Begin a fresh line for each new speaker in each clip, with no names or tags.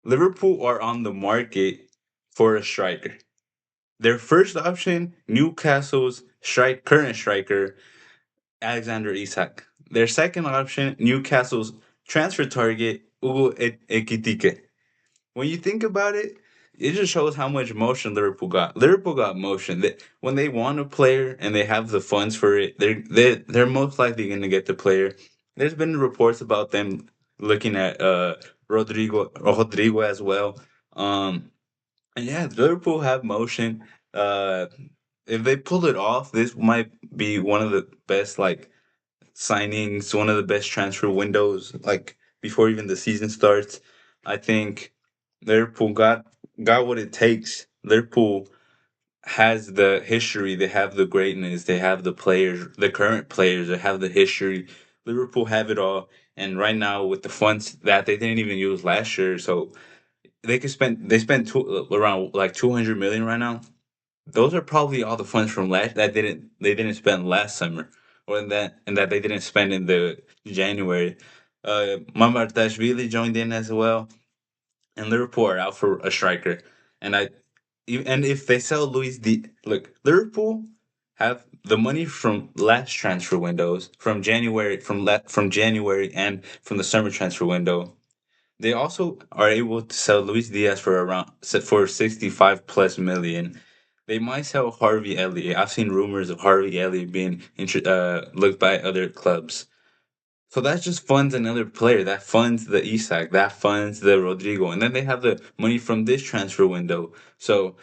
Liverpool are on the market for a striker. Their first option, Newcastle's current striker, Alexander Isak. Their second option, Newcastle's transfer target, Ugo Ekitike. When you think about it, it just shows how much motion Liverpool got. Liverpool got motion. When they want a player and they have the funds for it, they're most likely going to get the player. There's been reports about them looking at Rodrigo as well. Um, and yeah, Liverpool have motion. Uh, if they pull it off, this might be one of the best signings, one of the best transfer windows, like before even the season starts. I think Liverpool got what it takes. Liverpool has the history, they have the greatness, they have the players, the current players, they have the history. Liverpool have it all, and right now with the funds that they didn't even use last year, so they spent around like 200 million right now. Those are probably all the funds from last that didn't they didn't spend last summer, or that they didn't spend in the January. Mamartashvili joined in as well, and Liverpool are out for a striker. And and if they sell Luis D, look, Liverpool have the money from last transfer windows from January and from the summer transfer window. They also are able to sell Luis Diaz for 65 plus million. They might sell Harvey Elliott. I've seen rumors of Harvey Elliott being looked by other clubs. So that's just funds another player. That funds the Isak. That funds the Rodrigo. And then they have the money from this transfer window. So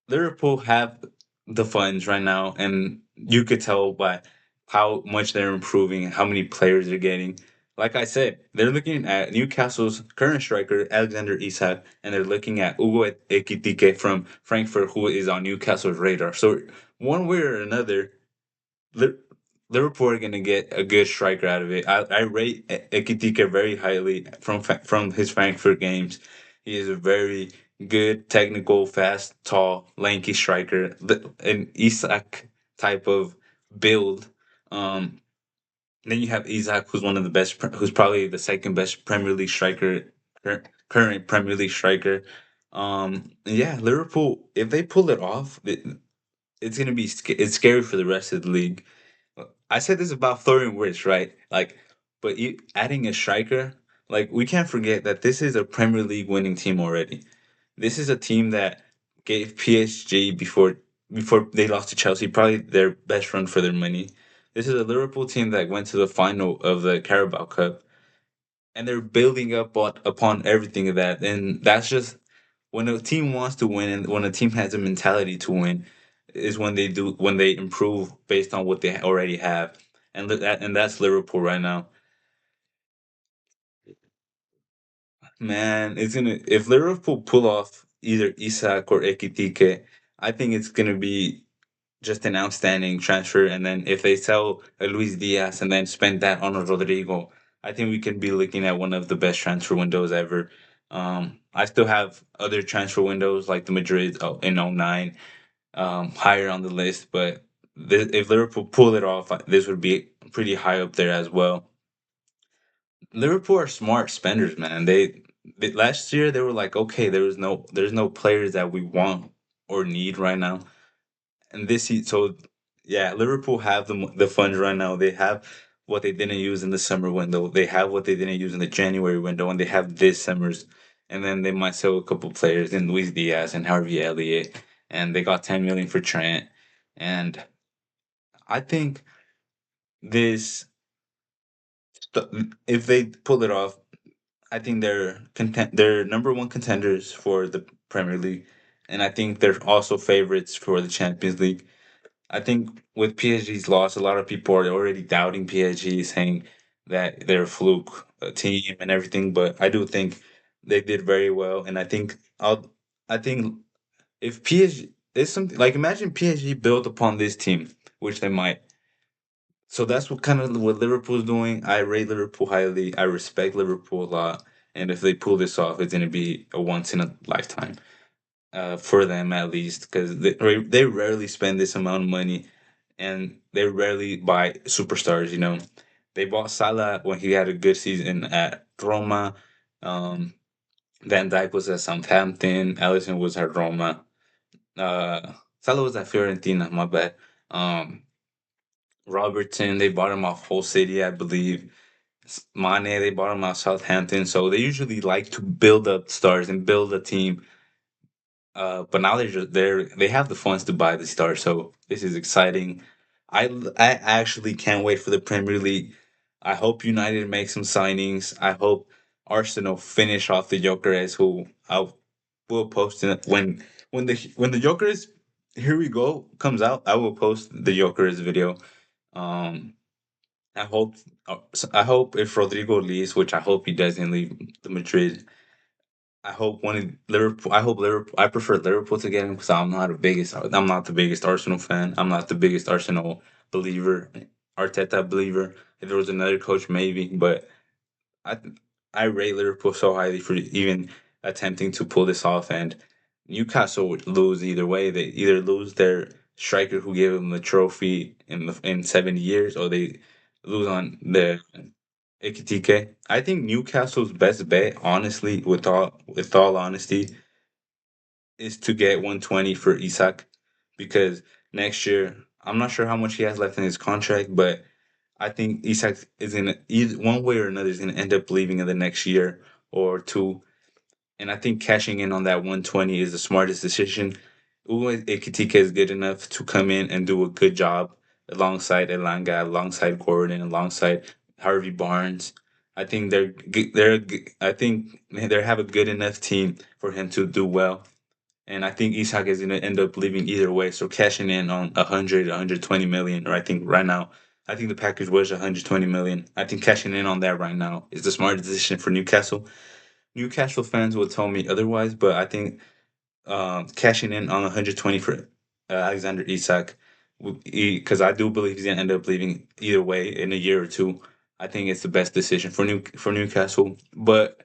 Liverpool have the funds right now, and you could tell by how much they're improving and how many players they're getting. Like I said, they're looking at Newcastle's current striker, Alexander Isak, and they're looking at Ugo Ekitike from Frankfurt, who is on Newcastle's radar. So, one way or another, Li- Liverpool are going to get a good striker out of it. I rate Ekitike very highly from his Frankfurt games. He is a very good, technical, fast, tall, lanky striker. An Isak type of build. Um, then you have Isak, who's one of the best, who's probably the second best Premier League striker, current Premier League striker. Yeah, Liverpool, if they pull it off, it's gonna be it's scary for the rest of the league. I said this about Florian Wirtz, right? But adding a striker, we can't forget that this is a Premier League winning team already. This is a team that gave PSG before they lost to Chelsea probably their best run for their money. This is a Liverpool team that went to the final of the Carabao Cup, and they're building upon everything of that. And that's just when a team wants to win, and when a team has a mentality to win, is when they improve based on what they already have, and that's Liverpool right now. Man, it's gonna if Liverpool pull off either Isak or Ekitike, I think it's gonna be just an outstanding transfer. And then if they sell a Luis Diaz and then spend that on a Rodrigo, I think we can be looking at one of the best transfer windows ever. I still have other transfer windows like the Madrid in '09 higher on the list, but if Liverpool pull it off, this would be pretty high up there as well. Liverpool are smart spenders, man. They last year they were like, okay, there's no players that we want or need right now, and so yeah, Liverpool have the funds right now. They have what they didn't use in the summer window. They have what they didn't use in the January window, and they have this summer's. And then they might sell a couple players in Luis Diaz and Harvey Elliott, and they got 10 million for Trent. And I think this if they pull it off, I think they're number one contenders for the Premier League, and I think they're also favorites for the Champions League. I think with PSG's loss, a lot of people are already doubting PSG, saying that they're a fluke team and everything. But I do think they did very well, and I think if PSG is something like imagine PSG built upon this team, which they might. So that's what Liverpool's doing. I rate Liverpool highly. I respect Liverpool a lot, and if they pull this off, it's gonna be a once in a lifetime for them at least, because they rarely spend this amount of money, and they rarely buy superstars. They bought Salah when he had a good season at Roma. Um, Van Dijk was at Southampton. Alisson was at Roma. Salah was at Fiorentina. My bad. Um, Robertson, they bought him off Hull City, I believe. Mane, they bought him off Southampton. So they usually like to build up stars and build a team. But now they have the funds to buy the stars. So this is exciting. I actually can't wait for the Premier League. I hope United make some signings. I hope Arsenal finish off the Jokeres, who I will post in when the Jokeres here we go comes out. I will post the Jokeres video. Um, I hope I hope if Rodrigo leaves, which I hope he doesn't leave the Madrid. I hope one of Liverpool. I hope Liverpool. I prefer Liverpool to get him because I'm not the biggest Arsenal fan. I'm not the biggest Arsenal believer. Arteta believer. If there was another coach, maybe. But I I rate Liverpool so highly for even attempting to pull this off. And Newcastle would lose either way. They either lose their striker who gave them the trophy in 7 years, or they lose on the Ekitike. I think Newcastle's best bet, honestly, with all honesty, is to get 120 for Isak because next year I'm not sure how much he has left in his contract, but I think Isak is in either one way or another is going to end up leaving in the next year or two, and I think cashing in on that 120 is the smartest decision. Uwe Ekitike is good enough to come in and do a good job alongside Elanga, alongside Gordon, alongside Harvey Barnes. I think I think they have a good enough team for him to do well. And I think Ishak is going to end up leaving either way. So cashing in on 100, 120 million, or I think right now, I think the package was 120 million. I think cashing in on that right now is the smart decision for Newcastle. Newcastle fans will tell me otherwise, but I think cashing in on 120 for Alexander Isak, because I do believe he's going to end up leaving either way in a year or two. I think it's the best decision for Newcastle. But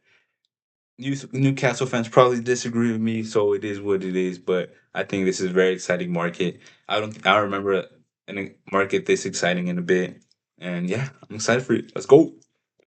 Newcastle fans probably disagree with me, so it is what it is. But I think this is a very exciting market. I don't remember a market this exciting in a bit. And yeah, I'm excited for it. Let's go.